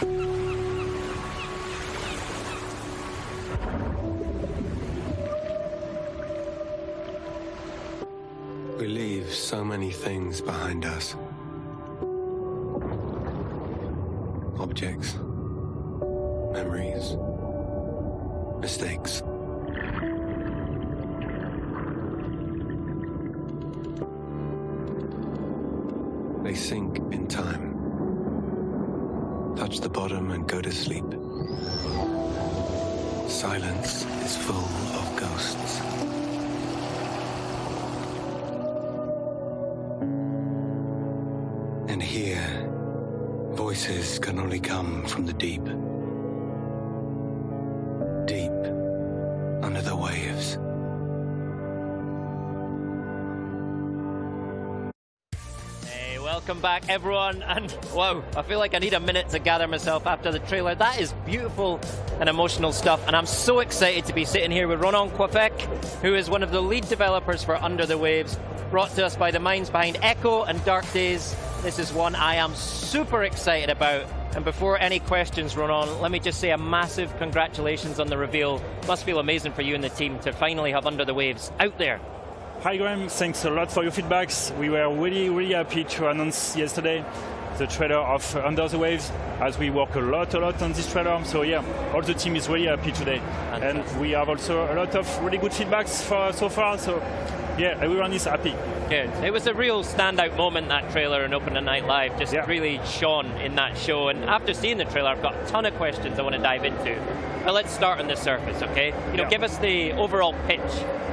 We leave so many things behind us. Objects, memories, mistakes. They sink in time, touch the bottom and go to sleep. Silence is full of ghosts. And here, voices can only come from the deep. Deep under the waves. Hey, welcome back everyone, and wow, I feel like I need a minute to gather myself after the trailer. That is beautiful and emotional stuff, and I'm so excited to be sitting here with Roan Coffeic, who is one of the lead developers for Under the Waves, brought to us by the minds behind Echo and Dark Days. This is one I am super excited about. And before any questions, Roan, let me just say a massive congratulations on the reveal. Must feel amazing for you and the team to finally have Under the Waves out there. Hi Graham, thanks a lot for your feedbacks. We were really happy to announce yesterday the trailer of Under the Waves, as we work a lot on this trailer. So yeah, all the team is really happy today. Fantastic. And we have also a lot of really good feedbacks so far. So yeah, everyone is happy. Good. It was a real standout moment, that trailer, and Open the Night Live just really shone in that show. And after seeing the trailer, I've got a ton of questions I want to dive into. But let's start on the surface, okay? Give us the overall pitch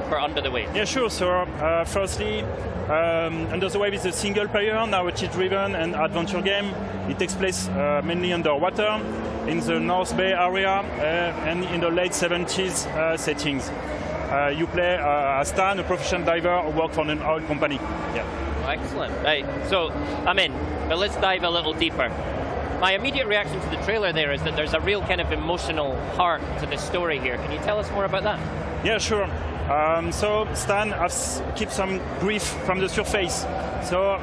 for Under the Waves. Yeah, sure. So firstly, Under the Waves is a single-player, narrative-driven and adventure game. It takes place mainly underwater in the North Bay area and in the late 70s settings. You play as Stan, a professional diver who works for an oil company. Yeah. Oh, excellent. Right. So I'm in, but let's dive a little deeper. My immediate reaction to the trailer there is that there's a real kind of emotional heart to the story here. Can you tell us more about that? Yeah, sure. So Stan has kept some grief from the surface. So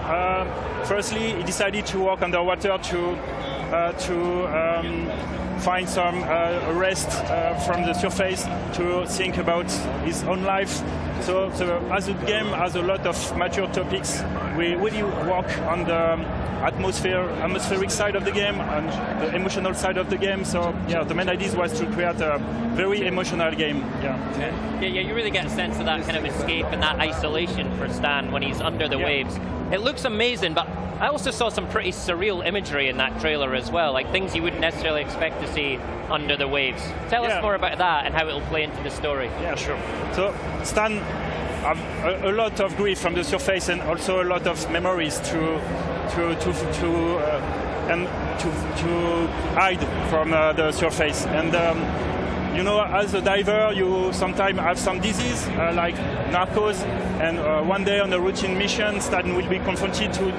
firstly, he decided to walk underwater to find some rest from the surface, to think about his own life. So as the game has a lot of mature topics, we really work on the atmospheric side of the game and the emotional side of the game. So yeah, the main idea was to create a very emotional game. Yeah, you really get a sense of that kind of escape and that isolation for Stan when he's under the waves. It looks amazing, but I also saw some pretty surreal imagery in that trailer as well, like things you wouldn't necessarily expect to see under the waves. Tell us more about that and how it'll play into the story. Yeah, sure. So Stan have a lot of grief from the surface and also a lot of memories to hide from the surface. And as a diver, you sometimes have some disease like narcos, and one day on a routine mission, Stan will be confronted to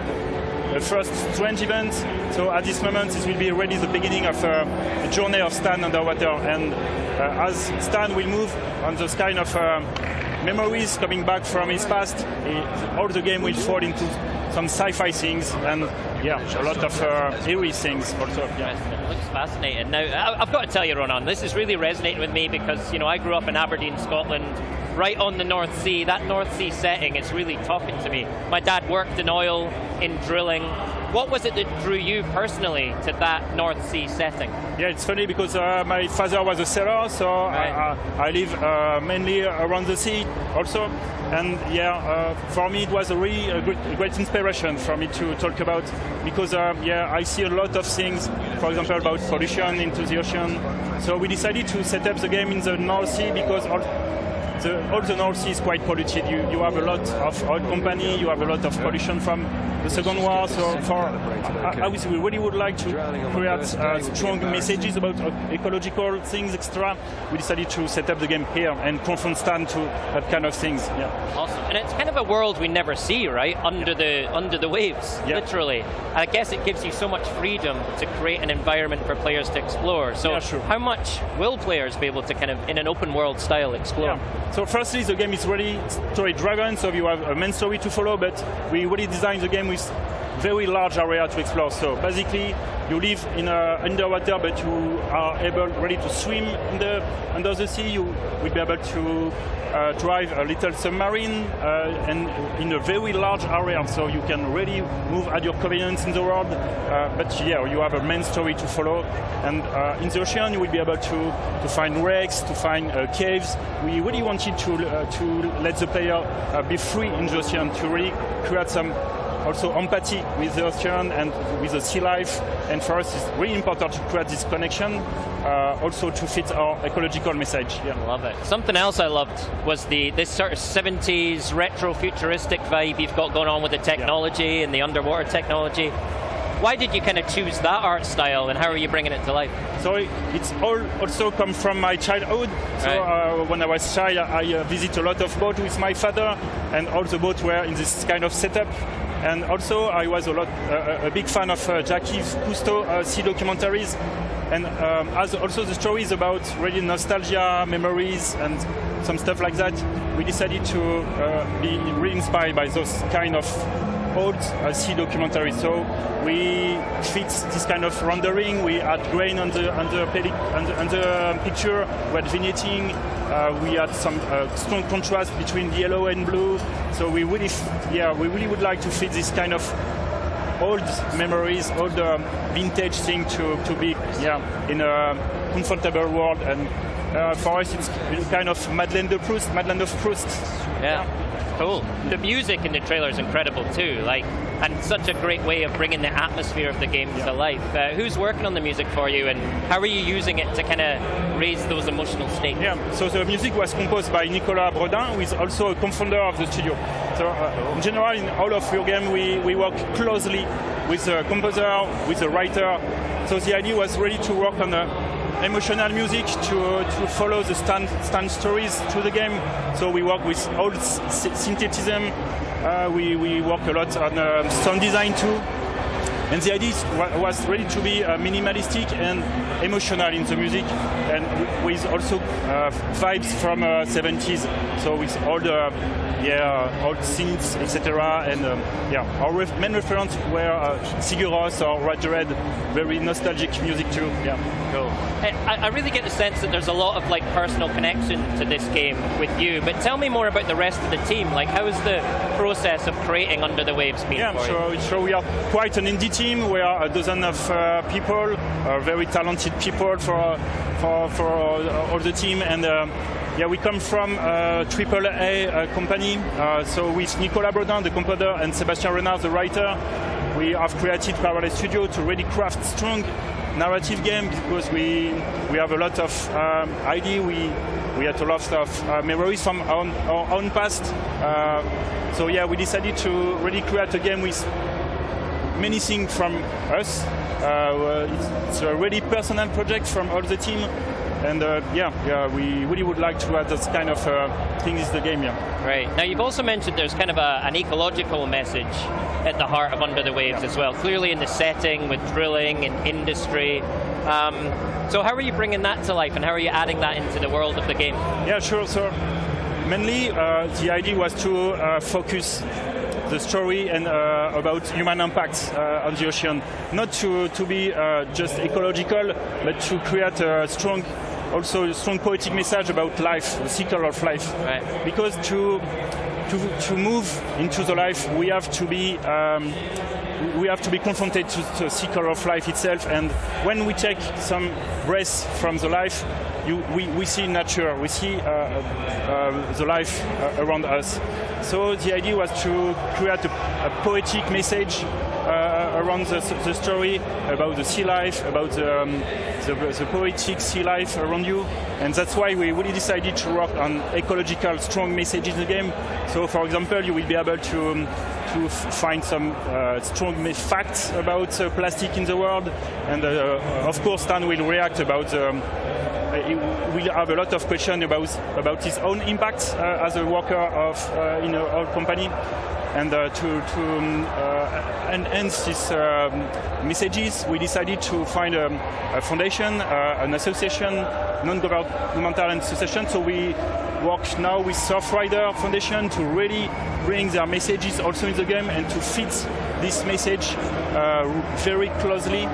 the first strange event. So at this moment, it will be already the beginning of a journey of Stan underwater. And as Stan will move on those kind of memories coming back from his past, all the game will fall into some sci-fi things and a lot of eerie things also. It looks fascinating. Now, I've got to tell you, Roan, this is really resonating with me because I grew up in Aberdeen, Scotland, right on the North Sea. That North Sea setting is really talking to me. My dad worked in oil, in drilling. What was it that drew you personally to that North Sea setting? Yeah, it's funny because my father was a sailor, so I live mainly around the sea also. And for me it was a really great inspiration for me to talk about, because I see a lot of things, for example, about pollution into the ocean. So we decided to set up the game in the North Sea because all the North Sea is quite polluted. You have a lot of oil company, you have a lot of pollution from the Second War. So we really would like to create strong messages about ecological things, etc. We decided to set up the game here and confront Stan to that kind of things. Yeah. Awesome. And it's kind of a world we never see, right? Under the waves, literally. I guess it gives you so much freedom to create an environment for players to explore. So how much will players be able to kind of, in an open world style, explore? So firstly, the game is really story-driven, so you have a main story to follow, but we really designed the game with very large area to explore. So basically, you live in underwater, but you are able really to swim under the sea. You will be able to drive a little submarine and in a very large area, so you can really move at your convenience in the world. But yeah, you have a main story to follow. And in the ocean, you will be able to find wrecks, to find caves. We really wanted to let the player be free in the ocean, to really create some also empathy with the ocean and with the sea life. And for us, it's really important to create this connection, also to fit our ecological message. Yeah. Love it. Something else I loved was this sort of 70s retro futuristic vibe you've got going on with the technology and the underwater technology. Why did you kind of choose that art style, and how are you bringing it to life? So it's all also come from my childhood. So when I was child, I visit a lot of boats with my father, and all the boats were in this kind of setup. And also I was a big fan of Jacques Cousteau sea documentaries, and as also the stories about really nostalgia, memories, and some stuff like that, we decided to be really inspired by those kind of old sea documentary. So we fit this kind of rendering. We add grain on the picture. We had vignetting. We had some strong contrast between yellow and blue. So we really would like to fit this kind of old memories, old vintage thing to be in a comfortable world. And for us, it's kind of Madeleine of Proust. Yeah. Cool. The music in the trailer is incredible too, and such a great way of bringing the atmosphere of the game to life. Who's working on the music for you, and how are you using it to kind of raise those emotional states? Yeah, so the music was composed by Nicolas Bredin, who is also a co-founder of the studio. So in general, in all of your game, we work closely with the composer, with the writer. So the idea was really to work on emotional music to follow the stand stories to the game. So we work with old synthetism. We work a lot on sound design too. And the idea was really to be minimalistic and emotional in the music, and with also vibes from 70s. So with all the old synths, etc. And our main reference were Sigur Rós or Radiohead, very nostalgic music too. Yeah. Cool. I really get the sense that there's a lot of personal connection to this game with you. But tell me more about the rest of the team. How is the process of creating Under the Waves been for you? So we are quite an indie team. We are a dozen of people, very talented people for all the team, and we come from a AAA company. So with Nicolas Bredin, the composer, and Sébastien Renard, the writer, we have created Parallel Studio to really craft strong narrative game, because we have a lot of idea. We had a lot of memories from our own past. We decided to really create a game with many things from us. It's a really personal project from all the team, and we really would like to add this kind of thing in the game. Great. Now you've also mentioned there's kind of an ecological message at the heart of Under the Waves as well. Clearly in the setting with drilling and industry. So how are you bringing that to life, and how are you adding that into the world of the game? Yeah, sure. So mainly the idea was to focus the story and about human impact on the ocean, not to be just ecological, but to create a strong poetic message about life, the cycle of life. Right. Because to move into the life, we have to be confronted to the cycle of life itself. And when we take some breath from the life, we see nature, we see the life around us. So the idea was to create a poetic message around the story about the sea life, about the poetic sea life around you. And that's why we really decided to work on ecological strong messages in the game. So for example, you will be able to find some strong facts about plastic in the world. And of course, Stan will react about we'll have a lot of questions about his own impact as a worker in our company, and to enhance these messages, we decided to find a foundation, an association, non-governmental association. So we work now with Surfrider Foundation to really bring their messages also in the game and to fit this message very closely,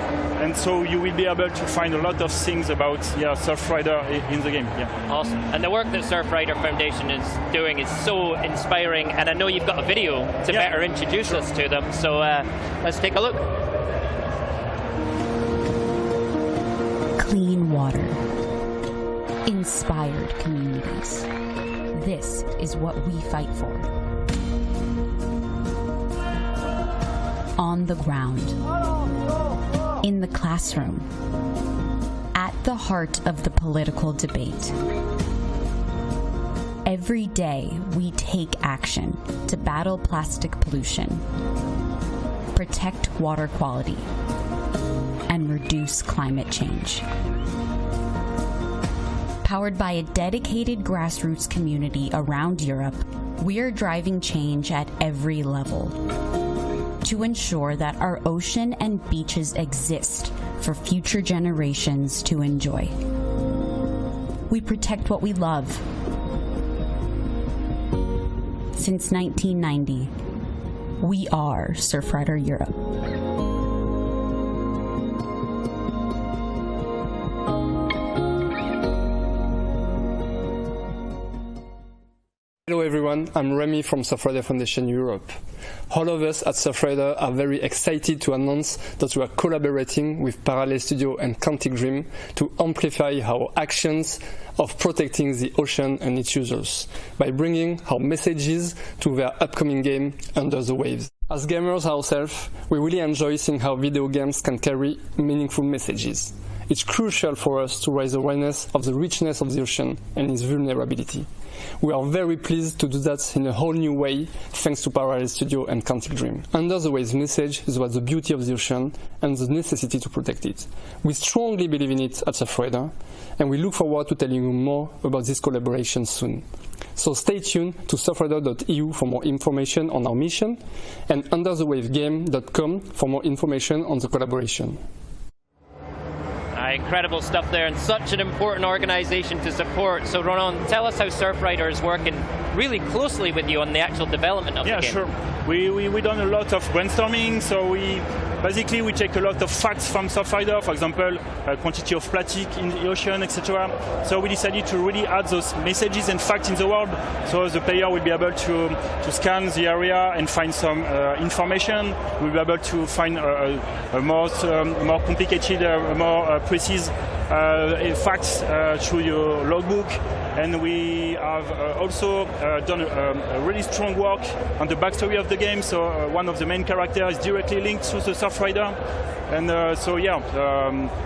and so you will be able to find a lot of things about Surfrider in the game. Yeah. Awesome. And the work that Surfrider Foundation is doing is so inspiring, and I know you've got a video to better introduce us to them, so let's take a look. Clean water. Inspired communities. This is what we fight for. On the ground. In the classroom. At the heart of the political debate. Every day, we take action to battle plastic pollution, protect water quality, and reduce climate change. Powered by a dedicated grassroots community around Europe, we are driving change at every level to ensure that our ocean and beaches exist for future generations to enjoy. We protect what we love. Since 1990, we are Surfrider Europe. Hello everyone, I'm Remy from Surfrider Foundation Europe. All of us at Surfrider are very excited to announce that we are collaborating with Parallel Studio and Quantic Dream to amplify our actions of protecting the ocean and its users by bringing our messages to their upcoming game, Under the Waves. As gamers ourselves, we really enjoy seeing how video games can carry meaningful messages. It's crucial for us to raise awareness of the richness of the ocean and its vulnerability. We are very pleased to do that in a whole new way, thanks to Parallel Studio and Quantic Dream. Under the Waves message is about the beauty of the ocean and the necessity to protect it. We strongly believe in it at Surfrider, and we look forward to telling you more about this collaboration soon. So stay tuned to surfrider.eu for more information on our mission, and underthewavegame.com for more information on the collaboration. Incredible stuff there, and such an important organization to support. So Roan, tell us how Surfrider is working really closely with you on the actual development of the game. Yeah, sure. We done a lot of brainstorming, so we take a lot of facts from Surfrider, for example, quantity of plastic in the ocean, etc. So we decided to really add those messages and facts in the world, so the player will be able to scan the area and find some information. We'll be able to find a more complicated, more precise facts through your logbook. And we have also done a really strong work on the backstory of the game. So one of the main characters is directly linked to the Surfrider. And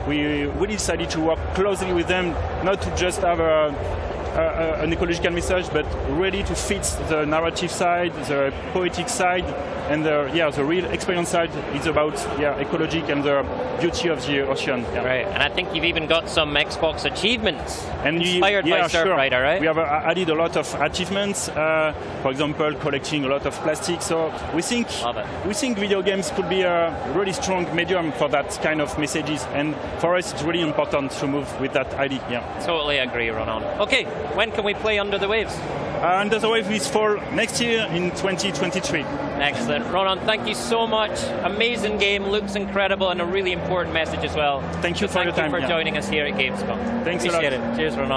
we really decided to work closely with them, not to just have an ecological message, but really to fit the narrative side, the poetic side, and the real experience side is about ecological and the beauty of the ocean. Yeah. Right, and I think you've even got some Xbox achievements inspired by Surfrider, sure. right? We have added a lot of achievements, for example, collecting a lot of plastic. So we think video games could be a really strong medium for that kind of messages, and for us it's really important to move with that idea. Yeah. Totally agree, Roan. Okay, when can we play Under the Waves? Under the Waves is for next year in 2023. Excellent. Roan, thank you so much. Amazing game, looks incredible, and a really important message as well. Thank you for your time. Thank you for joining us here at Gamescom. Thanks a lot. Appreciate it. Cheers, Roan.